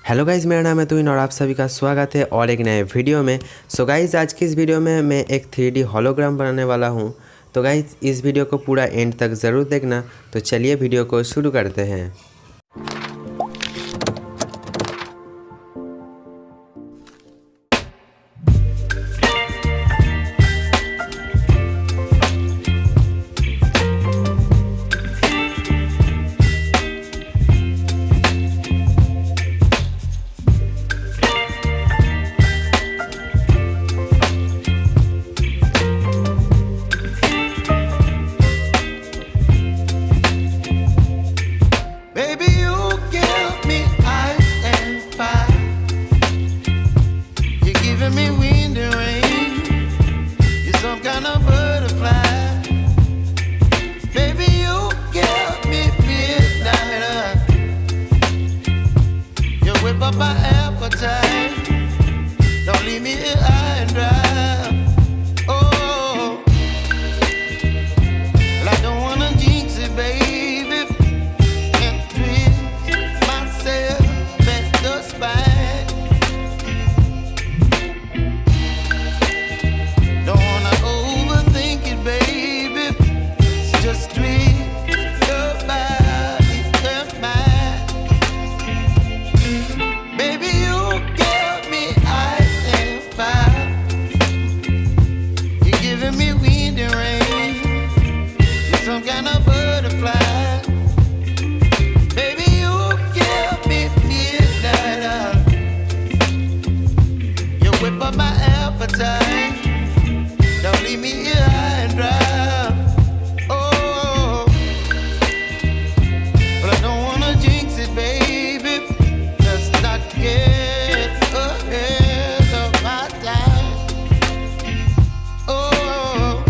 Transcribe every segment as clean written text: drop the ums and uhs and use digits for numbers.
Hello guys, मेरा नाम है तुहिन और आप सभी का स्वागत है और एक नए वीडियो में। सो गाइज़, आज की इस वीडियो में मैं एक 3D होलोग्राम बनाने वाला हूं। तो गाइज़, इस वीडियो को पूरा एंड तक ज़रूर देखना। तो चलिए वीडियो को शुरू करते हैं। Up my appetite, don't leave me here high and dry. Oh, well, I don't wanna jinx it, baby, and twist myself at the spine. Don't wanna overthink it, baby, it's just twist your body and mine. But my appetite, don't leave me here high and dry. Oh, but I don't wanna jinx it, baby. Let's not get ahead of my time. Oh,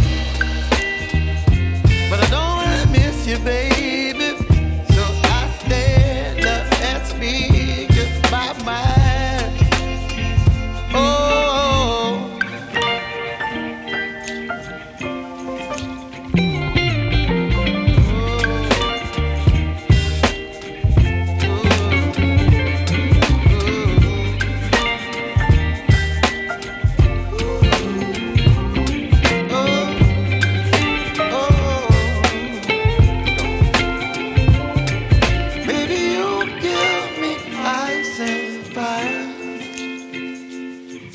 but I don't wanna miss you, baby. So I stand up and speak just my mind.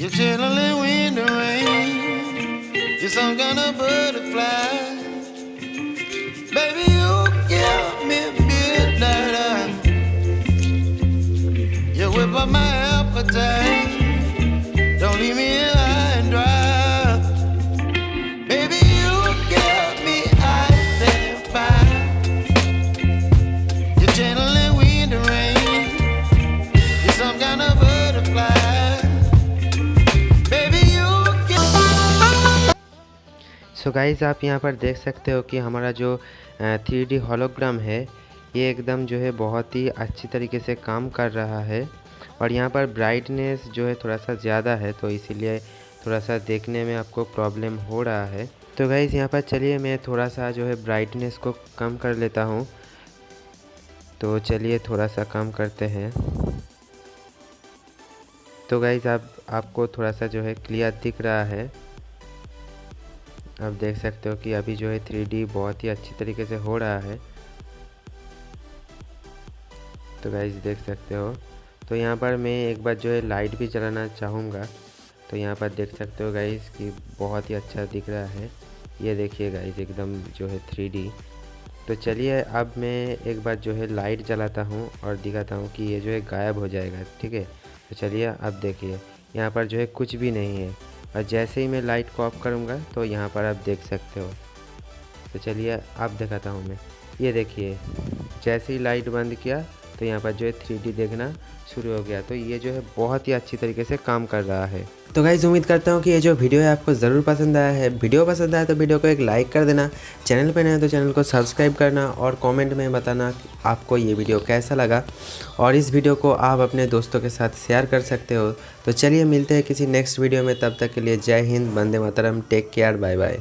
You're chilling in the rain. You're some kind of butterfly. Baby, you give me midnight. You whip up my appetite. Don't leave me here high and dry. Baby, you give me ice and fire. You're channeling wind and rain. You're some kind of butterfly. So guys, आप यहाँ पर देख सकते हो कि हमारा जो 3D hologram है ये एकदम जो है बहुत ही अच्छी तरीके से काम कर रहा है। और यहाँ पर ब्राइटनेस जो है थोड़ा सा ज़्यादा है, तो इसीलिए थोड़ा सा देखने में आपको प्रॉब्लम हो रहा है। तो गाइज़, यहाँ पर चलिए मैं थोड़ा सा जो है ब्राइटनेस को कम कर लेता हूँ। तो चलिए थोड़ा सा कम करते हैं। तो गाइज़, आपको थोड़ा सा जो है क्लियर दिख रहा है। आप देख सकते हो कि अभी जो है 3D बहुत ही अच्छी तरीके से हो रहा है। तो गाइस देख सकते हो। तो यहाँ पर मैं एक बार जो है लाइट भी जलाना चाहूँगा। तो यहाँ पर देख सकते हो गाइस कि बहुत ही अच्छा दिख रहा है। ये देखिए गाइस, एकदम जो है 3D। तो चलिए अब मैं एक बार जो है लाइट जलाता हूँ और दिखाता हूँ कि ये जो है गायब हो जाएगा। ठीक है, तो चलिए अब देखिए यहाँ पर जो है कुछ भी नहीं है। और जैसे ही मैं लाइट को ऑफ करूँगा तो यहाँ पर आप देख सकते हो। तो चलिए अब दिखाता हूँ मैं। ये देखिए, जैसे ही लाइट बंद किया तो यहाँ पर जो है 3D देखना शुरू हो गया। तो ये जो है बहुत ही अच्छी तरीके से काम कर रहा है। तो गाइज़, उम्मीद करता हूँ कि ये जो वीडियो है आपको ज़रूर पसंद आया है। वीडियो पसंद आया तो वीडियो को एक लाइक कर देना। चैनल पे नए हैं तो चैनल को सब्सक्राइब करना और कमेंट में बताना आपको ये वीडियो कैसा लगा। और इस वीडियो को आप अपने दोस्तों के साथ शेयर कर सकते हो। तो चलिए मिलते हैं किसी नेक्स्ट वीडियो में। तब तक के लिए जय Hind, Vande Mataram, take care, bye bye.